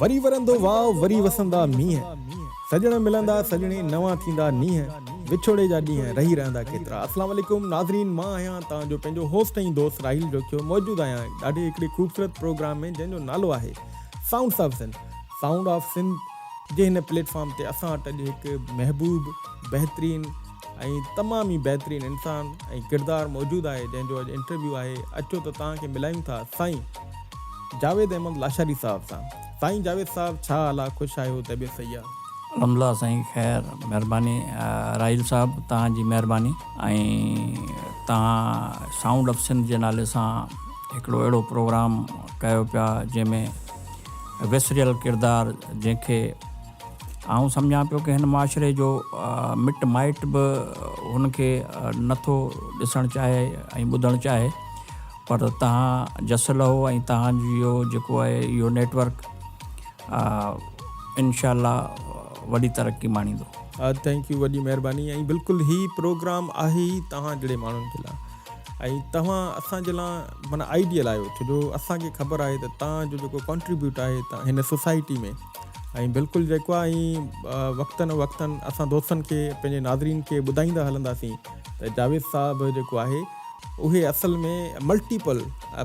वरी वरंदो वाव वरी वसंदा मींहं सजण मिलंदा सजणे नवां थींदा नींहं विछोड़े जा ॾींहं रही रहंदा केतिरा। अस्सलाम वालेकुम नाज़रीन, मां आहियां तव्हांजो पंहिंजो होस्ट ऐं दोस्त राहिल जोखियो। मौजूदु आहियां ॾाढे हिकिड़े ख़ूबसूरत प्रोग्राम में जंहिंजो नालो आहे sounds of Sindh. Sound of Sindh जे हिन प्लेटफॉर्म ते असां वटि अॼु हिकु महबूब बहितरीनु ऐं तमामु ई बहितरीनु इंसान ऐं किरदारु मौजूदु आहे जंहिंजो अॼु इंटरव्यू आहे। अचो त तव्हांखे मिलायूं था साईं जावेद अहमद लाशारी साहिब सां। साईं जावेद साहिब, छा हाल आहे? ख़ुशि आहियो? तबियत सही आहे? अलहमदिल्ला साईं, ख़ैर, महिरबानी राहिल साहिबु, तव्हांजी महिरबानी। ऐं तव्हां साउंड ऑफ सिंध जे नाले सां हिकिड़ो अहिड़ो प्रोग्राम कयो पिया जंहिंमें विसरियल किरदारु जंहिंखे आउं सम्झां पियो कि हिन मुआशिरे जो मिट माइट बि हुनखे नथो ॾिसणु चाहे ऐं ॿुधणु चाहे, पर तव्हां जस लहो ऐं तव्हांजो जेको आहे इहो नेटवर्क इनशाअल्लाह वॾी तरक़ी माणींदो। थैंक यू, वॾी महिरबानी। ऐं बिल्कुलु ही प्रोग्राम आहे ई तव्हां जहिड़े माण्हुनि जे लाइ, ऐं तव्हां असांजे लाइ माना आइडियल आहियो, छो जो असांखे ख़बर आहे त तव्हांजो जेको कॉन्ट्रीब्यूट आहे तव्हां हिन सोसाइटी में, ऐं बिल्कुलु जेको आहे ऐं वक़्तनि वक़्तनि असां दोस्तनि खे पंहिंजे नाज़रीन खे ॿुधाईंदा हलंदासीं त जावेद साहिबु जेको आहे उहे असल में मल्टीपल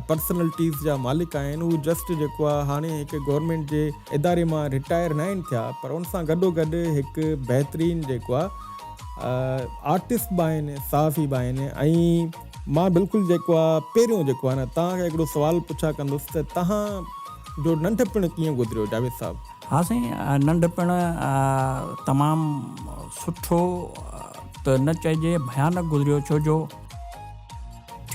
पर्सनैलिटीज़ जा मालिक आहिनि। उहे जस्ट जेको आहे हाणे हिकु गवर्नमेंट जे इदारे मां रिटायर न आहिनि थिया, पर उन सां गॾोगॾु हिकु बहितरीनु जेको आहे आर्टिस्ट बि आहिनि, सहाफ़ी बि आहिनि। ऐं मां बिल्कुलु जेको आहे पहिरियों जेको आहे न तव्हांखे हिकिड़ो सुवालु पुछा कंदुसि त तव्हांजो नंढपण कीअं गुज़रियो जावेद साहिबु? हा साईं, नंढपण तमामु सुठो त न चइजे, भयानक गुज़रियो। छो जो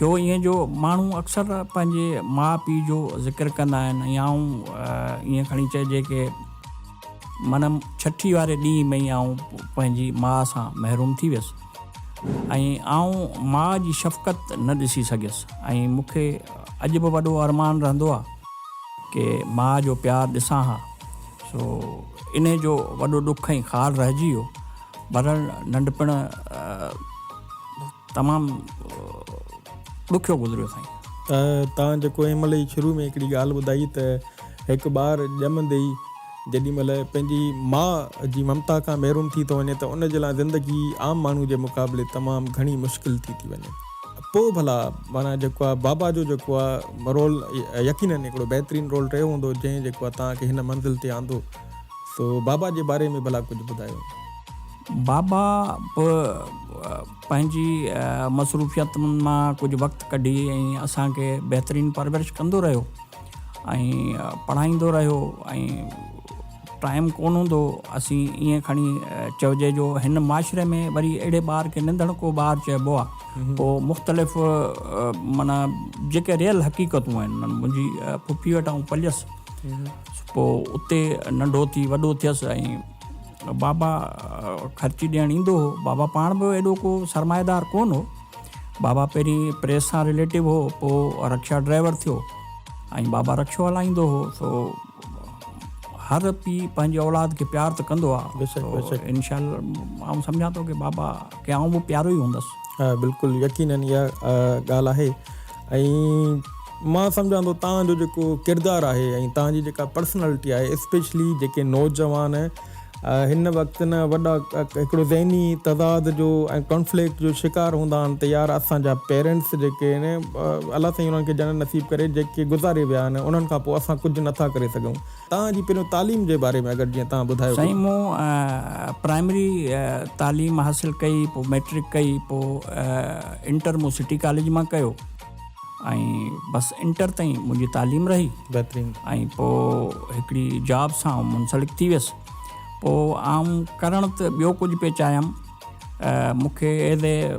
थियो ईअं जो माण्हू अक्सर पंहिंजे माउ पीउ जो ज़िक्र कंदा आहिनि, या ईअं खणी चइजे कि माना छठी वारे ॾींहं में ई आऊं पंहिंजी माउ सां महरूम थी वियुसि ऐं आऊं माउ जी शफ़क़त न ॾिसी सघियुसि। ऐं मूंखे अॼु बि वॾो अरमान रहंदो आहे कि माउ जो प्यारु ॾिसां हा। सो इन जो वॾो ॾुख ऐं ख़ार रहिजी वियो। बहरहाल नंढपण तमामु ॾुखियो गुज़रियो साईं। त तव्हां जेको हिन महिल ई शुरू में हिकिड़ी ॻाल्हि ॿुधाई त हिकु ॿारु ॼमंदे ई जेॾी महिल पंहिंजी माउ जी ममता खां महरूम थी थो वञे त उन जे लाइ ज़िंदगी आम माण्हू जे मुक़ाबले तमामु घणी मुश्किल थी वञे। पोइ भला माना जेको आहे बाबा जो जेको आहे रोल यकीननि हिकिड़ो बहितरीनु रोल रहियो हूंदो जंहिं जेको आहे तव्हांखे हिन मंज़िल ते आंदो। सो बाबा जे बारे में भला कुझु ॿुधायो। बाबा बि पंहिंजी मसरूफ़ियतुनि मां कुझु वक़्तु कढी ऐं असांखे बहितरीनु परवरिश कंदो रहियो ऐं पढ़ाईंदो रहियो। ऐं टाइम कोन हूंदो, असीं ईअं खणी चइजे जो हिन मुआशिरे में वरी अहिड़े ॿार खे नंढण को ॿारु चइबो आहे। पोइ मुख़्तलिफ़ माना जेके रियल हक़ीक़तूं आहिनि, मुंहिंजी फुफी वटि आऊं पलियसि, पोइ उते नंढो थी वॾो थियसि ऐं बाबा ख़र्ची ॾियणु ईंदो हो। बाबा पाण बि एॾो को सरमाएदार कोन हो। बाबा पहिरीं प्रेस सां रिलेटिव हो, पोइ रक्षा ड्राइवर थियो ऐं बाबा रक्षो हलाईंदो हो। सो हर पीउ पंहिंजे औलाद खे प्यारु त कंदो आहे। इनशाअल्लाह आउं सम्झां थो कि बाबा खे आउं बि प्यारो ई हूंदसि। हा, बिल्कुलु यकीननि इहा ॻाल्हि आहे। ऐं मां सम्झां थो तव्हांजो जेको किरदारु आहे ऐं तव्हांजी जेका पर्सनैलिटी आहे, स्पेशली जेके नौजवान हिन वक़्तु न वॾा हिकिड़ो ज़हनी तज़ाद जो ऐं कॉन्फ्लिक्ट जो शिकार हूंदा आहिनि त यार असांजा पेरेंट्स जेके आहिनि अलाह साईं उन्हनि खे जनत नसीब करे जेके गुज़ारे विया आहिनि, उन्हनि खां पोइ असां कुझु नथा करे सघूं। तव्हांजी पहिरियों तालीम जे बारे में अगरि जीअं तव्हां ॿुधायो। साईं, मूं प्राइमरी तालीम हासिलु कई, पोइ मैट्रिक कई, पोइ इंटर मूं सिटी कॉलेज मां कयो ऐं बसि इंटर ताईं मुंहिंजी तालीम रही। बहितरीनु। ऐं पोइ हिकिड़ी जॉब सां मुंसलिक थी वियसि। पोइ आउं करणु त ॿियो कुझु पिए चाहियमि। मूंखे एज़ ए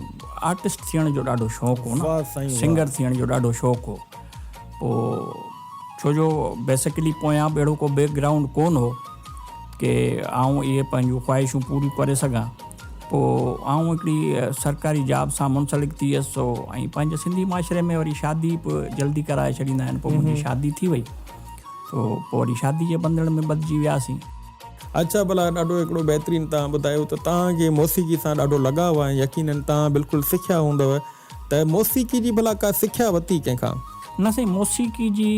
आर्टिस्ट थियण जो ॾाढो शौक़ु हो न, सिंगर थियण जो ॾाढो शौक़ु हो। पोइ छो जो बेसिकली पोयां बि अहिड़ो को बैकग्राउंड कोन हो कि आउं इहे पंहिंजूं ख़्वाहिशूं पूरियूं करे सघां। पोइ आउं हिकिड़ी सरकारी जॉब सां मुंसलिक थी वियसि ऐं पंहिंजे सिंधी मुआशिरे में वरी शादी बि जल्दी कराए छॾींदा आहिनि। पोइ मुंहिंजी शादी थी वई, पोइ वरी शादी जे बंधण में ॿधिजी वियासीं। अच्छा, भला ॾाढो हिकिड़ो बहितरीनु तव्हां ॿुधायो त तव्हांखे मौसीक़ी सां ॾाढो लॻाव आहे। यकीननि तव्हां बिल्कुलु सिखिया हूंदव त मौसीक़ी जी भला का सिखिया वरिती कंहिंखां? न साईं मौसीक़ी जी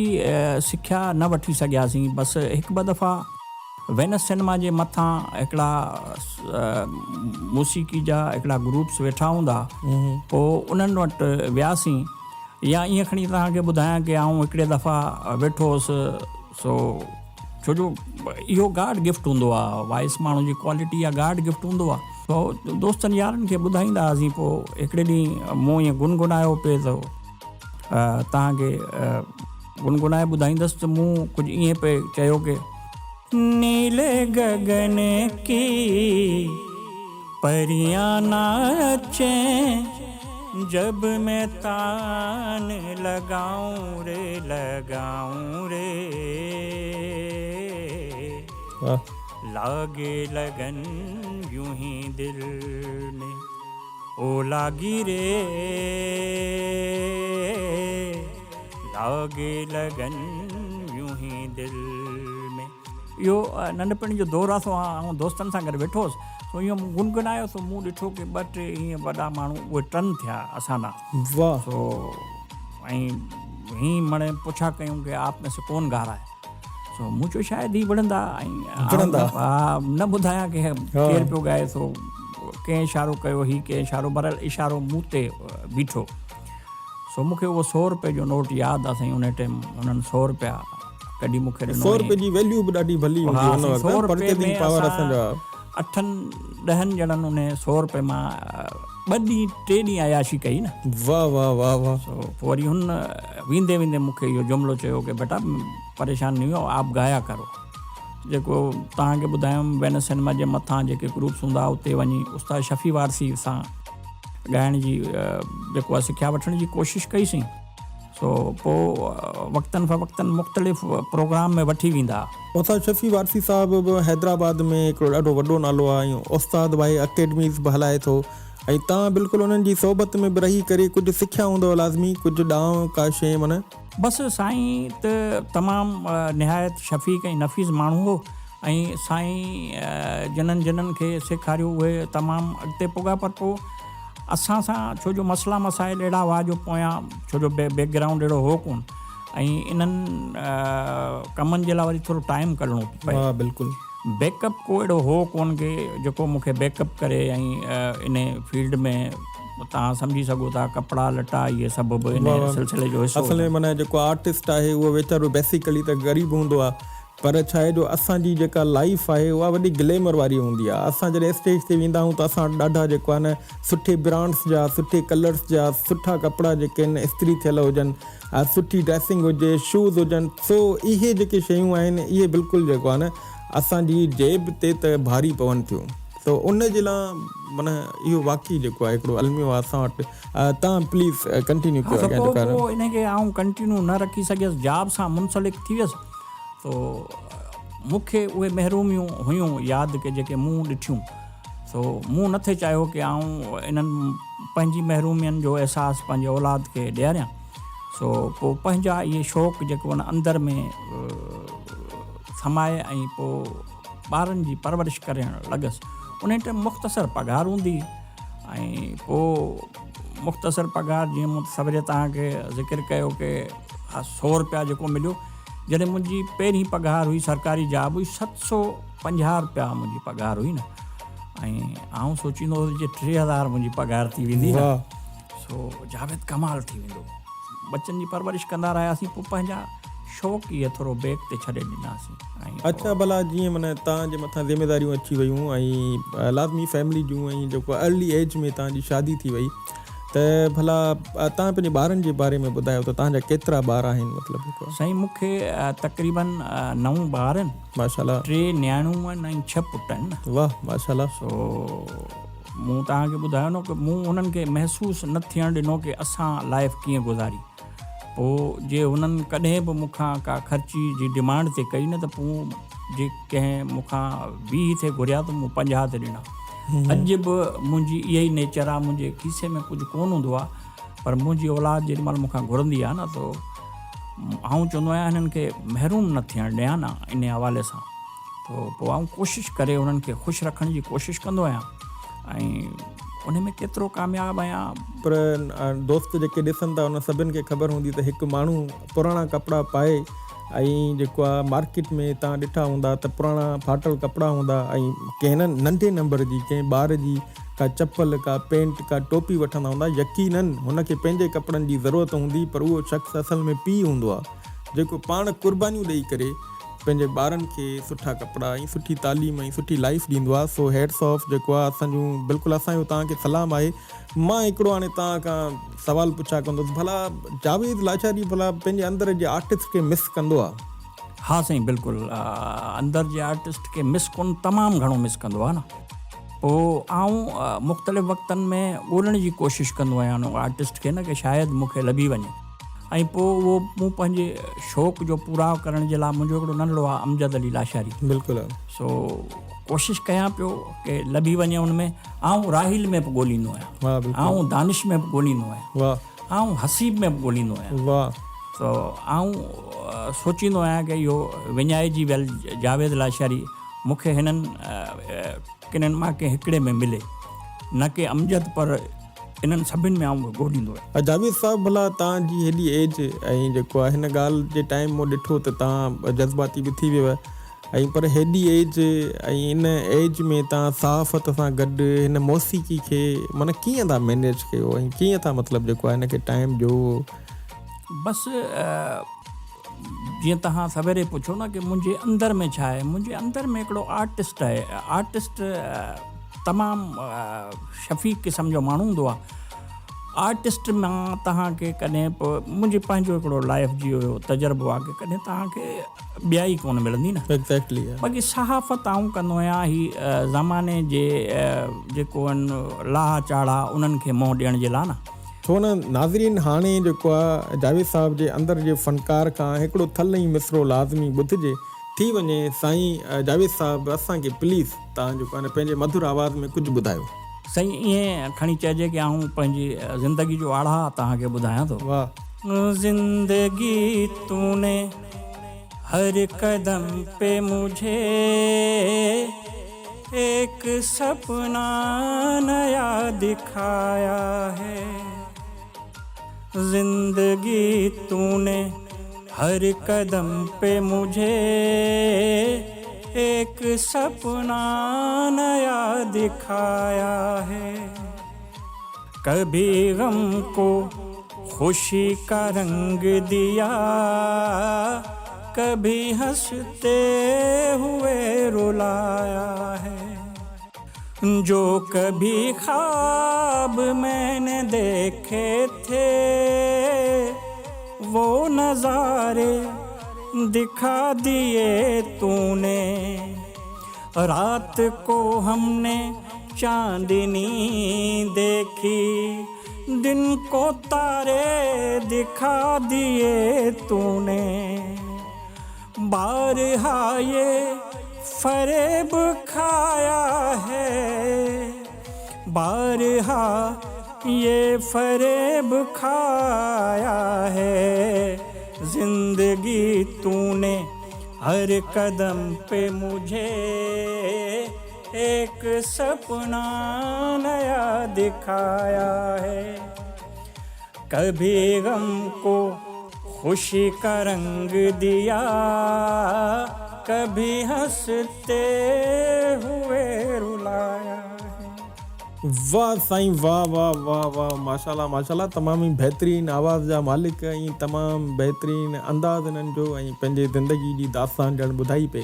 सिख्या न वठी सघियासीं। बसि हिकु ॿ दफ़ा वेनस सिनेमा जे मथां हिकिड़ा मौसीक़ी जा हिकिड़ा ग्रुप्स वेठा हूंदा, पोइ उन्हनि वटि वियासीं। या ईअं खणी तव्हांखे ॿुधायां कि आउं हिकिड़े दफ़ा वेठो हुउसि, सो छो जो इहो गाड गिफ्ट हूंदो आहे, वॉइस माण्हू जी क्वालिटी या गाड गिफ्ट हूंदो आहे। पोइ दोस्तनि यारनि खे ॿुधाईंदा हुआसीं। पोइ हिकिड़े ॾींहुं मूं ईअं गुनगुनायो पिए थो, तव्हांखे गुनगुनाए ॿुधाईंदुसि त मूं कुझु ईअं पे चयो कि नीले गगन की परियां नाचें, जब मैं तान लगाऊं रे लागे लगन यूं ही दिल में, ओ लागी रे लागे लगन यूं ही दिल में। इहो नंढपण जो दौर आहे। सो आउं दोस्तनि सां गॾु वेठो हुउसि, सो इहो गुनगुनायो। सो मूं ॾिठो कि 2-3 हीअं वॾा माण्हू उहे टर्न थिया असां ॾांहुं। वाह। सो ऐं हीअं मणे पुछा कयूं कि आप में से कौन गा रहा है। सो मूं चयो शायदि ही वणंदा। हा, न ॿुधायां कि केरु पियो ॻाए। सो कंहिं इशारो कयो, ही कंहिं इशारो, बरल इशारो मूं ते बीठो। सो मूंखे उहो 100 रुपए जो नोट यादि आहे साईं। उन टाइम उन्हनि 100 रुपया कॾहिं मूंखे ॾिनो। 100 रुपए जी वैल्यू बि ॾाढी भली हूंदी आहे। 100 रुपए में 8-10 ॼणनि उन 100 रुपए मां 2 ॾींहं 3 ॾींहं अयाशी कई न। वाह वाह वाह वाह। सो पोइ वरी हुन वेंदे वेंदे मूंखे इहो जुमिलो चयो कि बेटा परेशान नहीं हो, आप गाया करो। जेको तव्हांखे ॿुधायुमि वेनस सिनेमा जे मथां जेके ग्रुप्स हूंदा, उते वञी उस्ताद शफ़ी वारसी सां ॻाइण जी जेको आहे सिख्या वठण जी कोशिशि कईसीं। सो पोइ वक़्तनि फ़वक़्तनि मुख़्तलिफ़ प्रोग्राम में वठी वेंदा। उस्ताद शफ़ी वारसी साहिबु बि हैदराबाद में हिकिड़ो ॾाढो वॾो नालो आहे। ऐं उस्ताद भाई अकेडमीज़ बि हलाए थो। ऐं तव्हां बिल्कुलु उन्हनि जी सोबत में बि रही करे कुझु सिखिया हूंदव लाज़मी, कुझु ॾांहुं का शइ माना। बसि साईं त तमामु निहायत शफ़ीक़ ऐं नफ़ीस माण्हू हो। ऐं साईं जिन्हनि खे सेखारियो उहे तमामु अॻिते पुॻा। पर पोइ असां सां छो जो मसइला मसाइल अहिड़ा हुआ जो पोयां, छो जो बैकग्राउंड अहिड़ो हो कोन। ऐं इन्हनि कमनि जे लाइ वरी थोरो टाइम कढणो पए। हा बिल्कुलु। बैकअप को अहिड़ो हो कोन कि जेको मूंखे बैकअप करे। ऐं इन फील्ड में तव्हां सम्झी सघो था कपिड़ा लटा इहे सभु बि इन सिलसिले जो हिसो। असल में माना जेको आर्टिस्ट आहे उहो वीचारो बेसिकली त ग़रीब हूंदो आहे, पर छा आहे जो असांजी जेका लाइफ आहे उहा वॾी ग्लैमर वारी हूंदी आहे। असां जॾहिं स्टेज ते वेंदा आहियूं त असां ॾाढा जेको आहे न सुठे ब्रांड्स जा, सुठे कलर्स जा, सुठा कपिड़ा जेके आहिनि इस्त्री थियल हुजनि, सुठी ड्रेसिंग हुजे, शूज़ हुजनि। सो इहे जेके शयूं आहिनि इहे बिल्कुलु जेको आहे न असांजी जेब ते त भारी पवनि थियूं। तो उन जे लाइ माना इहो वाक़ई जेको आहे हिकिड़ो अलमियो आहे असां वटि। तव्हां प्लीज़ कंटिन्यू कयो। पोइ इनखे आउं कंटिन्यू न रखी सघियसि, जॉब सां मुंसलिक थी वियसि। तो मूंखे उहे महरूमियूं हुयूं यादि के जेके मूं ॾिठियूं। सो मूं नथे चाहियो कि आउं इन्हनि पंहिंजी महरूमियनि जो अहसासु पंहिंजे औलाद खे ॾियारियां। सो पोइ पंहिंजा इहे शौक़ु जेको आहिनि अंदरि में समाए ऐं पोइ ॿारनि जी परवरिश करणु लॻसि। उन टाइम मुख़्तसर पघार हूंदी ऐं पोइ मुख़्तसर पघार जीअं मूं सवेरे तव्हांखे ज़िक्र कयो कि 100 रुपया जेको मिलियो। जॾहिं मुंहिंजी पहिरीं पघार हुई सरकारी जॉब हुई 750 रुपया मुंहिंजी पघार हुई न। ऐं आउं सोचींदो हुउसि जे 3000 मुंहिंजी पघार थी वेंदी न। सो जावेद कमाल थी वेंदो। बच्चनि जी परवरिश कंदा रहियासीं, पोइ पंहिंजा शौक़ु इहे थोरो बैक ते छॾे ॾिनासीं। अच्छा भला जीअं माना तव्हांजे मथां ज़िमेदारियूं अची वियूं ऐं लाज़मी फैमिली जूं ऐं जेको अर्ली एज में तव्हांजी शादी थी वई, त भला तव्हां पंहिंजे ॿारनि जे बारे में ॿुधायो त तव्हांजा केतिरा ॿार आहिनि? मतिलबु साईं मूंखे तक़रीबन 9 ॿार आहिनि माशाल्लाह, 3 नियाणूं आहिनि ऐं 6 पुट आहिनि। वाह माशाल्लाह। सो मूं तव्हांखे ॿुधायो न कि मूं उन्हनि खे महसूसु न थियणु ॾिनो कि असां लाइफ कीअं गुज़ारी। पोइ जे हुननि कॾहिं बि मूंखां का ख़र्ची जी डिमांड ते कई न, त पोइ जे कंहिं मूंखां 20 थे घुरिया त मूं 50 ते ॾिना। अॼु बि मुंहिंजी इहा ई नेचर आहे, मुंहिंजे खीसे में कुझु कोन हूंदो आहे, पर मुंहिंजी औलाद जेॾी महिल मूंखां घुरंदी आहे न, त आउं चवंदो आहियां हिननि खे महरूम न थियणु ॾियां न इन हवाले सां। पोइ आउं कोशिशि करे उन्हनि खे ख़ुशि रखण जी कोशिशि कंदो आहियां। ऐं उन में केतिरो कामयाबु आहियां। पर दोस्त जेके ॾिसनि था उन सभिनि खे ख़बर हूंदी त हिकु माण्हू पुराणा कपिड़ा पाए ऐं जेको आहे मार्केट में तव्हां ॾिठा हूंदा त पुराणा फाटल कपिड़ा हूंदा ऐं कंहिं नंढे नंबर जी कंहिं ॿार जी का चप्पल का पेंट का टोपी वठंदा हूंदा, यकीनन हुनखे पंहिंजे कपिड़नि जी ज़रूरत हूंदी, पर उहो शख़्स असल में पीउ हूंदो आहे जेको पाण कुर्बानियूं ॾेई करे पंहिंजे ॿारनि खे सुठा कपिड़ा ऐं सुठी तालीम ऐं सुठी लाइफ ॾींदो आहे। सो हेड्स ऑफ जेको आहे असांजूं बिल्कुलु असांजो तव्हांखे सलाम आहे। मां हिकिड़ो हाणे तव्हां खां सवाल पुछा कंदुसि, भला जावेद लाचारी भला पंहिंजे अंदर जे आर्टिस्ट खे मिस कंदो आहे? हा साईं, बिल्कुलु अंदर जे आर्टिस्ट खे मिस कोन, तमामु घणो मिस कंदो आहे न। पोइ आउं मुख़्तलिफ़ वक़्तनि में ॻोल्हण जी कोशिशि कंदो आहियां उन आर्टिस्ट खे न, की शायदि मूंखे लभी वञे, ऐं पोइ उहो मूं पंहिंजे शौक़ु जो पूरा करण जे लाइ, मुंहिंजो हिकिड़ो नंढड़ो आहे अमजद अली लाशारी, बिल्कुलु। सो कोशिशि कयां पियो की लभी वञे उन में। आउं राहिल में बि ॻोल्हींदो आहियां, आउं दानिश में बि ॻोल्हींदो आहियां, आउं हसीब में बि ॻोल्हींदो आहियां। सो आउं सोचींदो आहियां की इहो विञाइजी वियल जावेद लाशारी मूंखे हिननि किननि मां कंहिं हिकिड़े में मिले, न की अमजद, पर इन्हनि सभिनि में आउं ॻोल्हींदो आहियां। जावेद साहब, भला तव्हांजी हेॾी एज ऐं जेको आहे हिन ॻाल्हि जे टाइम मूं ॾिठो त तव्हां जज़्बाती बि थी वियो ऐं पर हेॾी एज ऐं इन एज में तव्हां सहाफ़त सां गॾु हिन मौसीक़ी खे माना कीअं था मैनेज कयो ऐं कीअं था मतिलबु जेको आहे हिनखे टाइम ॾियो? बसि जीअं तव्हां सवेरे पुछो न की मुंहिंजे अंदर में छा आहे, मुंहिंजे अंदर में हिकिड़ो आर्टिस्ट आहे। आर्टिस्ट तमामु शफ़ीक़ क़िस्म जो माण्हू हूंदो आहे। आर्टिस्ट मां तव्हांखे कॾहिं मुंहिंजे पंहिंजो हिकिड़ो लाइफ जी हुयो तजुर्बो आहे की कॾहिं तव्हांखे ॿिया ई कोन मिलंदी न। एक्ज़ैक्टली। बाक़ी सहाफ़त आऊं कंदो आहियां ही ज़माने जे जेको आहिनि लाहा चाढ़ा उन्हनि खे मोह ॾियण जे लाइ न। छो न नाज़रीन, हाणे जेको आहे जावेद साहब जे अंदर जे फ़नकार खां हिकिड़ो थल ई मिसरो लाज़मी ॿुधिजे थी वञे। साईं जावेद साहब, असांखे प्लीज़ तव्हां जेको आहे पंहिंजे मधुर आवाज़ में कुझु ॿुधायो। साईं ईअं खणी चइजे की आऊं पंहिंजी ज़िंदगी जो आड़ा तव्हांखे ॿुधायां थो। वाह। ज़िंदगी तूने हर कदम पे मुझे एक सपना नया दिखाया है। जिंदगी तूने हर कदम पे मुझे एक सपना नया दिखाया है। कभी गम को खुशी का रंग दिया, कभी हंसते हुए रुलाया है। जो कभी ख्वाब मैंने देखे थे वो नज़ारे दिखा दिए तूने। रात को हमने चांदनी देखी, दिन को तारे दिखा दिए तूने। बारहा ये फरेब खाया है, बारहा ये फरेब खाया है। जिंदगी तूने हर कदम पे मुझे एक सपना नया दिखाया है। कभी गम को खुशी का रंग दिया, कभी हंसते हुए रुलाया है। वाह साईं, वाह वाह वाह वाह, माशाल्लाह माशाल्लाह। तमामु ई बहितरीनु आवाज़ जा मालिक ऐं तमामु बहितरीनु अंदाज़ हिननि जो ऐं पंहिंजे ज़िंदगी जी दास्तान ॼण ॿुधाई पई।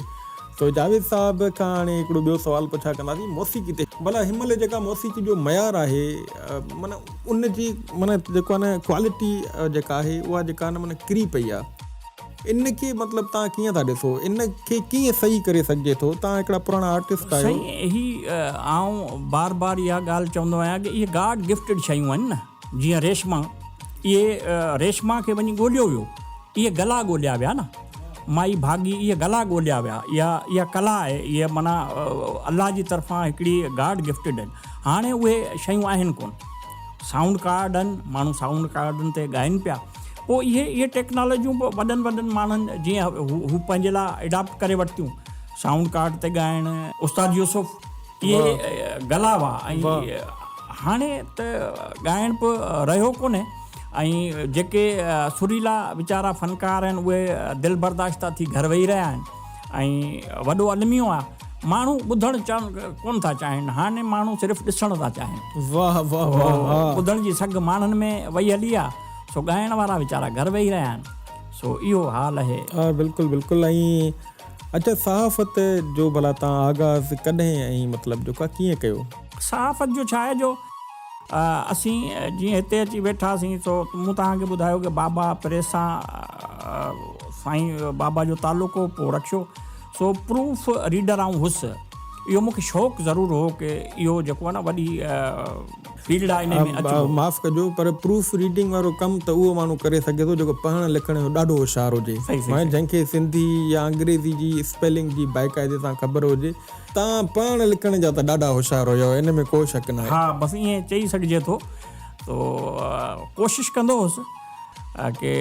तो जावेद साहब खां हाणे हिकिड़ो ॿियो सुवालु पुछा कंदासीं मौसीक़ी ते। भला हिनमहिल जेका मौसीक़ी जो मयार आहे, माना उन जी माना जेको आहे न क्वालिटी जेका आहे उहा जेका आहे न माना किरी पई आहे। इन खे मतिलबु तव्हां कीअं था ॾिसो, इन खे कीअं सही करे सघिजे थो? तव्हां हिकिड़ा पुराणा आर्टिस्ट आहियो। सही ही आऊं बार बार इहा ॻाल्हि चवंदो आहियां की इहे गॉड गिफ्टेड शयूं आहिनि न। जीअं रेशमा, इहे रेशमा खे वञी ॻोल्हियो वियो, इहे गला ॻोल्हिया विया न। माई भागी इहे गला ॻोल्हिया विया। इहा कला आहे, इहा माना अलाह जी तरफ़ां हिकिड़ी गॉड गिफ्टेड आहिनि। हाणे उहे शयूं आहिनि कोन। साउंड कार्ड आहिनि, माण्हू साउंड कार्डनि ते ॻाइनि पिया। पोइ इहे टेक्नोलॉजियूं वॾनि माण्हुनि जीअं हू पंहिंजे लाइ एडॉप्ट करे वरितियूं। साउंड कार्ड ते ॻाइणु, उस्ताद यूसुफ, इहे गला हुआ। ऐं हाणे त ॻाइण बि रहियो कोन्हे ऐं जेके सुरीला वीचारा फ़नकार आहिनि उहे दिलि बर्दाश्त थी घर वेही रहिया आहिनि ऐं वॾो अलमियो आहे माण्हू ॿुधणु कोन था चाहिनि हाणे माण्हू सिर्फ़ु ॾिसण था चाहिनि वाह वाह वाह वाह ॿुधण जी सघ माण्हुनि में वई हली आहे सो ॻाइण वारा वीचारा घर वेही रहिया आहिनि सो इहो हाल आहे हा बिल्कुलु बिल्कुलु ऐं अच्छा सहाफ़त जो भला तव्हां आगाज़ कॾहिं ऐं मतिलबु जेको आहे कीअं कयो सहाफ़त जो छा आहे जो असीं जीअं हिते अची वेठासीं सो मूं तव्हांखे ॿुधायो की बाबा प्रेस सां साईं बाबा जो तालुको पोइ रखियो सो प्रूफ रीडर आऊं हुउसि इहो मूंखे शौक़ु ज़रूरु हो की इहो जेको आहे न वॾी फील्ड आहे इन में अचो माफ़ु कजो पर प्रूफ रीडिंग वारो कमु त उहो माण्हू करे सघे थो जेको पढ़ण लिखण जो ॾाढो होशियारु हुजे जंहिंखे सिंधी या अंग्रेज़ी जी स्पेलिंग जी बाक़ाइदे सां ख़बर हुजे तव्हां पढ़ण लिखण जा त ॾाढा होशियारु हुयो इन में को शक न आहे हा बसि ईअं चई सघिजे थो तो कोशिशि कंदो हुउसि की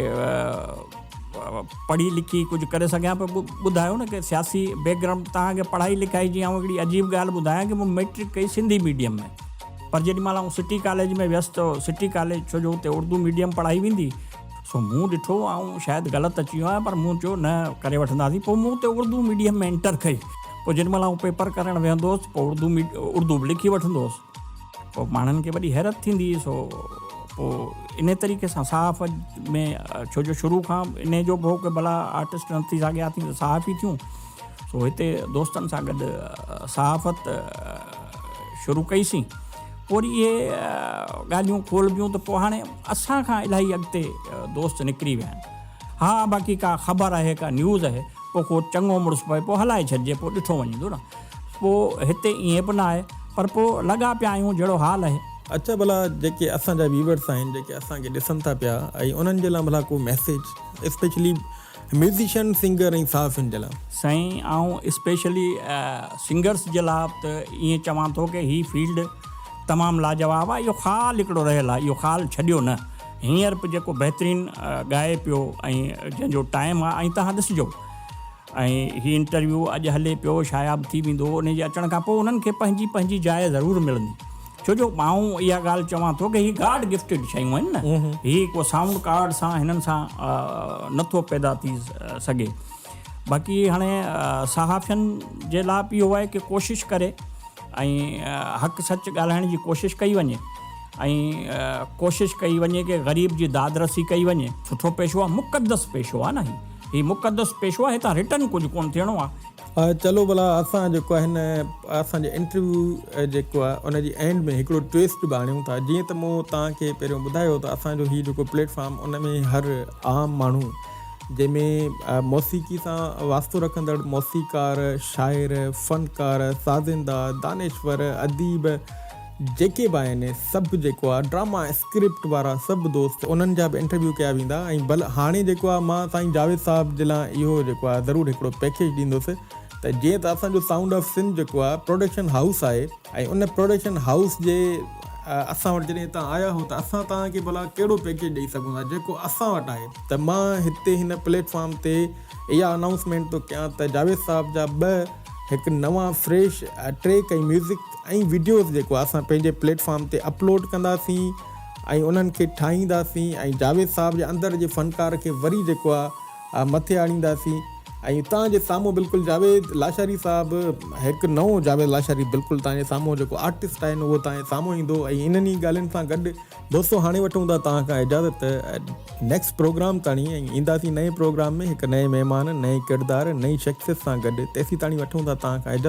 पढ़ी लिखी कुझु करे सघियां पियो ॿुधायो न की सियासी बैकग्राउंड तव्हांखे पढ़ाई लिखाई जी ऐं हिकिड़ी अजीब ॻाल्हि ॿुधायां की मूं मैट्रिक कई सिंधी मीडियम में पर जेॾी महिल आउं सिटी कॉलेज में वियसि त सिटी कॉलेज छो जो हुते उर्दू मीडियम पढ़ाई वेंदी सो मूं ॾिठो ऐं शायदि ग़लति अची वियो आहे पर मूं चयो न करे वठंदासीं पोइ मूं हुते उर्दू मीडियम में एंटर कई पोइ जेॾी महिल आउं पेपर करणु वेहंदो हुउसि पोइ उर्दू बि लिखी वठंदो हुउसि पोइ माण्हुनि खे वॾी हैरत थींदी सो पोइ इन तरीक़े सां सहाफ़त में छो जो शुरू खां इन जो भो की भला आर्टिस्ट न थी सघिया थी त सहाफ़ी थियूं सो हिते दोस्तनि सां गॾु सहाफ़त शुरू कईसीं पोइ इहे ॻाल्हियूं खोलबियूं त पोइ हाणे असांखां इलाही अॻिते दोस्त निकिरी विया आहिनि हा बाक़ी का ख़बर आहे का न्यूज़ आहे पोइ को चङो मुड़ुसु पए पोइ हलाए छॾिजे पोइ ॾिठो वञे थो न पोइ हिते ईअं बि न आहे पर पोइ लॻा पिया आहियूं जहिड़ो हाल आहे अच्छा भला जेके असांजा व्यूवर्स आहिनि जेके असांखे ॾिसनि था पिया ऐं उन्हनि जे लाइ भला को मैसेज स्पेशली म्यूज़िशियन सिंगर ऐं सहाफ़ियुनि जे लाइ साईं ऐं स्पेशली सिंगर्स जे लाइ त ईअं चवां थो की हीअ फील्ड तमामु लाजवाब आहे इहो ख़ाल हिकिड़ो रहियलु आहे इहो ख़ाल छॾियो न हींअर बि जेको बहितरीनु ॻाए पियो ऐं जंहिंजो टाइम आहे ऐं तव्हां ॾिसिजो ऐं हीअ इंटरव्यू अॼु हले पियो शायाब थी वेंदो उन जे अचण खां पोइ उन्हनि खे पंहिंजी पंहिंजी जाइ ज़रूरु मिलंदी छो जो मां इहा ॻाल्हि चवां थो की हीअ गॉड गिफ्टेड शयूं आहिनि न हीअ को साउंड कार्ड सां हिननि सां नथो पैदा थी सघे बाक़ी हाणे सहाफ़ियुनि जे लाइ बि इहो आहे की कोशिशि करे ऐं हक़ सच ॻाल्हाइण जी कोशिशि कई वञे ऐं कोशिशि कई वञे की ग़रीब जी दादरसी कई वञे सुठो पेशो आहे मुक़दस पेशो आहे न हीअ मुक़दस पेशो आहे हितां रिटर्न कुझु कोन थियणो आहे चलो भला असां जेको आहे हिन असांजे इंटरव्यू जेको आहे उनजी एंड में हिकिड़ो ट्विस्ट बि आणियूं था जीअं त मूं तव्हांखे पहिरियों ॿुधायो त असांजो हीउ जेको प्लेटफॉर्म उन में हर आम माण्हू जंहिंमें मौसीक़ी सां वास्तो रखंदड़ मौसीक़ार शाइर फ़नकार साज़िंदा दानिश्वर अदीब जेके बि आहिनि सभु जेको आहे ड्रामा स्क्रिप्ट वारा सभु दोस्त उन्हनि जा बि इंटरव्यू कया वेंदा ऐं भले हाणे जेको आहे मां साईं जावेद साहिब जे लाइ इहो जेको आहे ज़रूरु हिकिड़ो पैकेज ॾींदुसि त जीअं त असांजो साउंड ऑफ सिंध जेको आहे प्रोडक्शन हाउस आहे ऐं उन प्रोडक्शन हाउस जे असां वटि जॾहिं तव्हां आया हो त असां तव्हांखे भला कहिड़ो पैकेज ॾेई सघूं था जेको असां वटि आहे त मां हिते हिन प्लेटफॉर्म ते इहा अनाउंसमेंट थो कयां त जावेद साहिब जा हिकु नवां फ्रेश ट्रैक ऐं म्यूज़िक ऐं वीडियोज़ जेको आहे असां पंहिंजे प्लेटफॉर्म ते अपलोड कंदासीं ऐं उन्हनि खे ठाहींदासीं ऐं जावेद साहिब जे अंदर जे फ़नकार खे वरी जेको आहे मथे आणींदासीं ऐं तव्हांजे साम्हूं बिल्कुलु जावेद लाशारी साहिबु हिकु नओं जावेद लाशारी बिल्कुलु तव्हांजे साम्हूं जेको आर्टिस्ट आहिनि उहो तव्हांजे साम्हूं ईंदो ऐं इन्हनि ॻाल्हियुनि सां गॾु दोस्तो हाणे वठूं था तव्हां खां इजाज़त नेक्स्ट प्रोग्राम ताणी ऐं ईंदासीं नए प्रोग्राम में हिकु नए महिमान नए किरदार नई शख़्सियत सां गॾु तेसीं ताणी वठूं था तव्हां खां इजाज़त